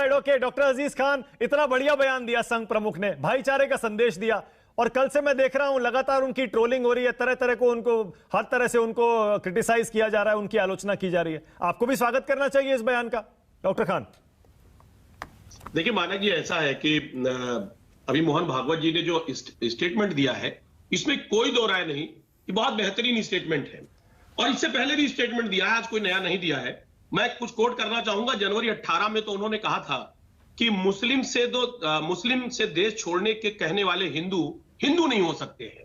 Right, okay. Doctor अजीज खान, इतना बढ़िया बयान दिया संघ प्रमुख ने, भाईचारे का संदेश दिया, और कल से मैं देख रहा हूं लगातार उनकी ट्रोलिंग हो रही है, तरह तरह को उनको हर तरह से उनको क्रिटिसाइज किया जा रहा है, उनकी आलोचना की जा रही है। आपको भी स्वागत करना चाहिए इस बयान का, डॉक्टर खान। देखिए मानक जी, ऐसा है कि अभी मोहन भागवत जी ने जो स्टेटमेंट दिया है, इसमें कोई दो राय नहीं कि बहुत बेहतरीन स्टेटमेंट है, और इससे पहले भी स्टेटमेंट दिया है, आज कोई नया नहीं दिया है। मैं कुछ कोट करना चाहूंगा। जनवरी 18 में तो उन्होंने कहा था कि मुस्लिम से देश छोड़ने के कहने वाले हिंदू नहीं हो सकते हैं।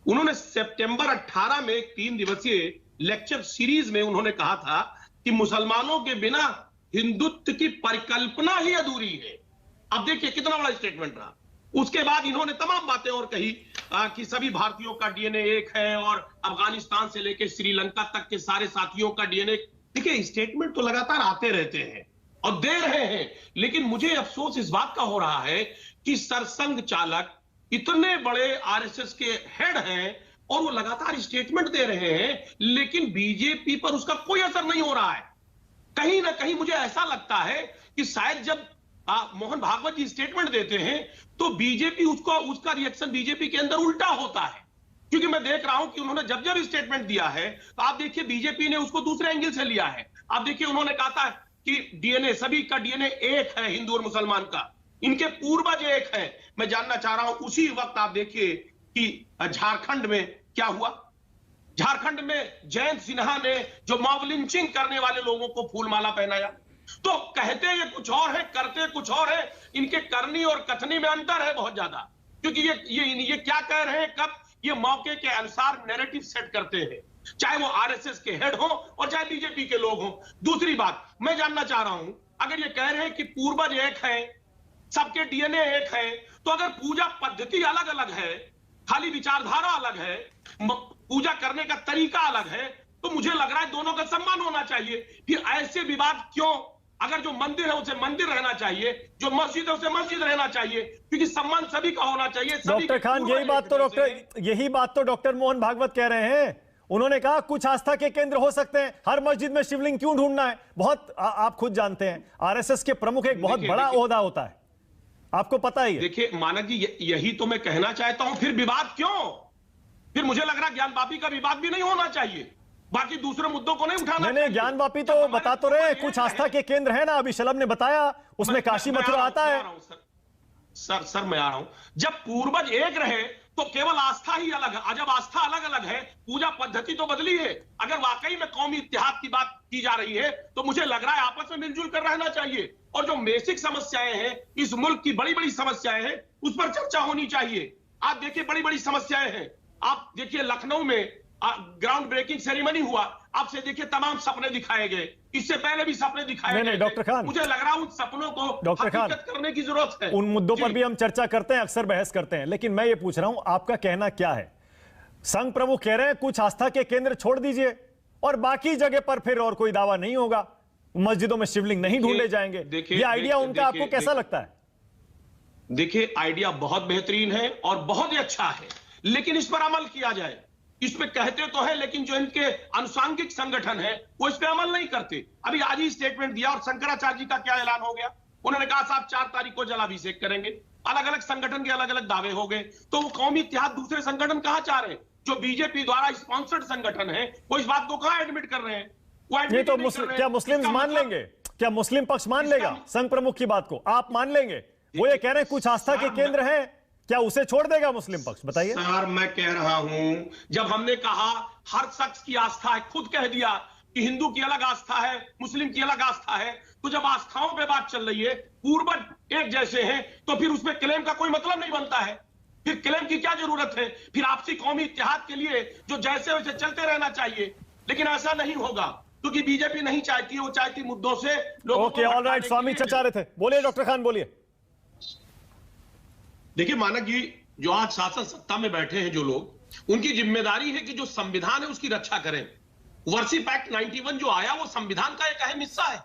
उन्होंने सितंबर 18 में एक 3 दिवसीय लेक्चर सीरीज में उन्होंने कहा था कि मुसलमानों के बिना हिंदुत्व की परिकल्पना ही अधूरी है। अब देखिए कितना बड़ा स्टेटमेंट रहा। उसके बाद इन्होंने तमाम बातें और कही कि सभी भारतीयों का डीएनए एक है, और अफगानिस्तान से लेकर श्रीलंका तक के सारे साथियों का डीएनए। देखिए स्टेटमेंट तो लगातार आते रहते हैं और दे रहे हैं, लेकिन मुझे अफसोस इस बात का हो रहा है कि सरसंघ चालक इतने बड़े आरएसएस के हेड हैं और वो लगातार स्टेटमेंट दे रहे हैं, लेकिन बीजेपी पर उसका कोई असर नहीं हो रहा है। कहीं ना कहीं मुझे ऐसा लगता है कि शायद जब मोहन भागवत जी स्टेटमेंट देते हैं तो बीजेपी उसका रिएक्शन बीजेपी के अंदर उल्टा होता है। क्योंकि मैं देख रहा हूं कि उन्होंने जब स्टेटमेंट दिया है तो आप देखिए बीजेपी ने उसको दूसरे एंगल से लिया है। आप देखिए उन्होंने कहा था कि डीएनए, सभी का डीएनए एक है, हिंदू और मुसलमान का, इनके पूर्वज एक है। मैं जानना चाह रहा हूं उसी वक्त आप देखिए कि झारखंड में क्या हुआ। झारखंड में जयंत सिन्हा ने जो मॉब लिंचिंग करने वाले लोगों को फूलमाला पहनाया। तो कहते ये कुछ और है, करते कुछ और है। इनके करनी और कथनी में अंतर है बहुत ज्यादा, क्योंकि ये क्या कह रहे हैं, कब ये मौके के अनुसार नैरेटिव सेट करते हैं, चाहे वो आरएसएस के हेड हो और चाहे बीजेपी के लोग हो। दूसरी बात मैं जानना चाह रहा हूं, अगर ये कह रहे हैं कि पूर्वज एक है, सबके डीएनए एक है, तो अगर पूजा पद्धति अलग अलग है, खाली विचारधारा अलग है, पूजा करने का तरीका अलग है, तो मुझे लग रहा है दोनों का सम्मान होना चाहिए। फिर ऐसे विवाद क्यों? अगर जो मंदिर है उसे मंदिर रहना चाहिए, जो मस्जिद है उसे मस्जिद रहना चाहिए, क्योंकि सम्मान सभी का होना चाहिए। डॉक्टर खान, यही बात तो डॉक्टर मोहन भागवत कह रहे हैं। उन्होंने कहा कुछ आस्था के केंद्र हो सकते हैं, हर मस्जिद में शिवलिंग क्यों ढूंढना है? बहुत आप खुद जानते हैं आरएसएस के प्रमुख एक बहुत बड़ा ओहदा होता है, आपको पता ही है। देखिए मानक जी, यही तो मैं कहना चाहता हूं। फिर विवाद क्यों? फिर मुझे लग रहा है ज्ञानवापी का विवाद भी नहीं होना चाहिए, बाकी दूसरे मुद्दों को नहीं उठाना। नहीं, ज्ञानवापी तो बता तो रहे, कुछ आस्था के केंद्र है ना, अभी शलभ ने बताया, उसमें काशी मथुरा आता है। सर मैं आ रहा हूं। जब पूर्वज एक रहे तो केवल आस्था ही अलग है, जब आस्था अलग अलग है, पूजा पद्धति तो बदली है। अगर वाकई में कौमी इत्तेहाद की बात की जा रही है तो मुझे लग रहा है आपस में मिलजुल कर रहना चाहिए, और जो बेसिक समस्याएं हैं, इस मुल्क की बड़ी बड़ी समस्याएं हैं, उस पर चर्चा होनी चाहिए। आप देखिए बड़ी बड़ी समस्याएं हैं। आप देखिए लखनऊ में ग्राउंड ब्रेकिंग सेरेमनी हुआ, आपसे देखिए तमाम सपने दिखाए गए, इससे पहले भी सपने दिखाए गए। डॉक्टर खान, मुझे लग रहा है उन सपनों को हकीकत करने की जरूरत है। उन मुद्दों पर भी हम चर्चा करते हैं, अक्सर बहस करते हैं, लेकिन मैं ये पूछ रहा हूं आपका कहना क्या है? संघ प्रमुख कह रहे हैं कुछ आस्था के केंद्र छोड़ दीजिए और बाकी जगह पर फिर और कोई दावा नहीं होगा, मस्जिदों में शिवलिंग नहीं ढूंढे जाएंगे। ये आइडिया उनका आपको कैसा लगता है? देखिए आइडिया बहुत बेहतरीन है और बहुत ही अच्छा है, लेकिन इस पर अमल किया जाए। इसमें कहते तो है, लेकिन जो इनके अनुसांगिक संगठन है वो इस पर अमल नहीं करते। अभी आज ही स्टेटमेंट दिया, और शंकराचार्य जी का क्या ऐलान हो गया? उन्होंने कहा साहब 4 तारीख को जलाभिषेक करेंगे। अलग अलग संगठन के अलग अलग दावे हो गए, तो वो कौमी इत्तेहाद दूसरे संगठन कहां चाह रहे हैं? जो बीजेपी द्वारा स्पॉन्सर्ड संगठन है वो इस बात को कहां एडमिट कर रहे हैं? ये तो क्या मुस्लिम मान लेंगे? क्या मुस्लिम पक्ष मान लेगा संघ प्रमुख की बात को? आप मान लेंगे? वो ये कह रहे हैं कुछ आस्था के केंद्र हैं, क्या उसे छोड़ देगा मुस्लिम पक्ष? बताइए सर। मैं कह रहा हूं, जब हमने कहा हर शख्स की आस्था है, खुद कह दिया कि हिंदू की अलग आस्था है, मुस्लिम की अलग आस्था है, तो जब आस्थाओं पे बात चल रही है, पूर्वज एक जैसे हैं, तो फिर उसमें क्लेम का कोई मतलब नहीं बनता है। फिर क्लेम की क्या जरूरत है? फिर आपसी कौमी इत्तेहाद के लिए जो जैसे वैसे चलते रहना चाहिए, लेकिन ऐसा नहीं होगा, क्योंकि बीजेपी नहीं चाहती, वो चाहती मुद्दों से लोगों को। ऑलराइट, स्वामी चाह रहे थे, बोलिए डॉक्टर खान, बोलिए। देखिए मानक जी, जो आज शासन सत्ता में बैठे हैं जो लोग, उनकी जिम्मेदारी है कि जो संविधान है उसकी रक्षा करें। वर्षिप एक्ट 91 जो आया वो संविधान का एक अहम हिस्सा है।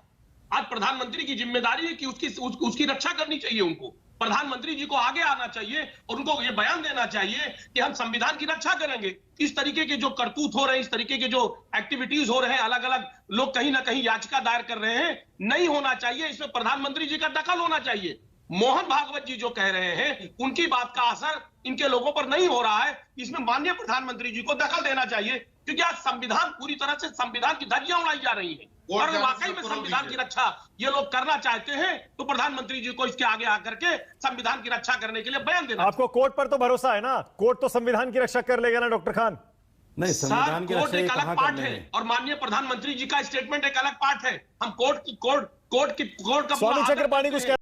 आज प्रधानमंत्री की जिम्मेदारी है कि उसकी रक्षा करनी चाहिए। उनको प्रधानमंत्री जी को आगे आना चाहिए और उनको ये बयान देना चाहिए कि हम संविधान की रक्षा करेंगे। इस तरीके के जो करतूत हो रहे हैं, इस तरीके के जो एक्टिविटीज हो रहे हैं, अलग अलग लोग कहीं ना कहीं याचिका दायर कर रहे हैं, नहीं होना चाहिए। इसमें प्रधानमंत्री जी का दखल होना चाहिए। मोहन भागवत जी जो कह रहे हैं, उनकी बात का असर इनके लोगों पर नहीं हो रहा है। इसमें माननीय प्रधानमंत्री जी को दखल देना चाहिए, क्योंकि आज संविधान पूरी तरह से संविधान की धज्जियां उड़ाई जा रही हैं। और वाकई में संविधान की रक्षा ये लोग करना चाहते हैं तो प्रधानमंत्री जी को इसके आगे आकर के संविधान की रक्षा करने के लिए बयान देना। आपको कोर्ट पर तो भरोसा है ना? कोर्ट तो संविधान की रक्षा कर लेगा ना डॉक्टर खान? नहीं, संविधान की कोर्ट रक्षा एक अलग कहां पार्ट करने है में? और माननीय प्रधानमंत्री जी का स्टेटमेंट एक अलग पार्ट है। हम कोर्ट का स्वामी पूरा आदर चक्रपाणी करते कुछ हैं।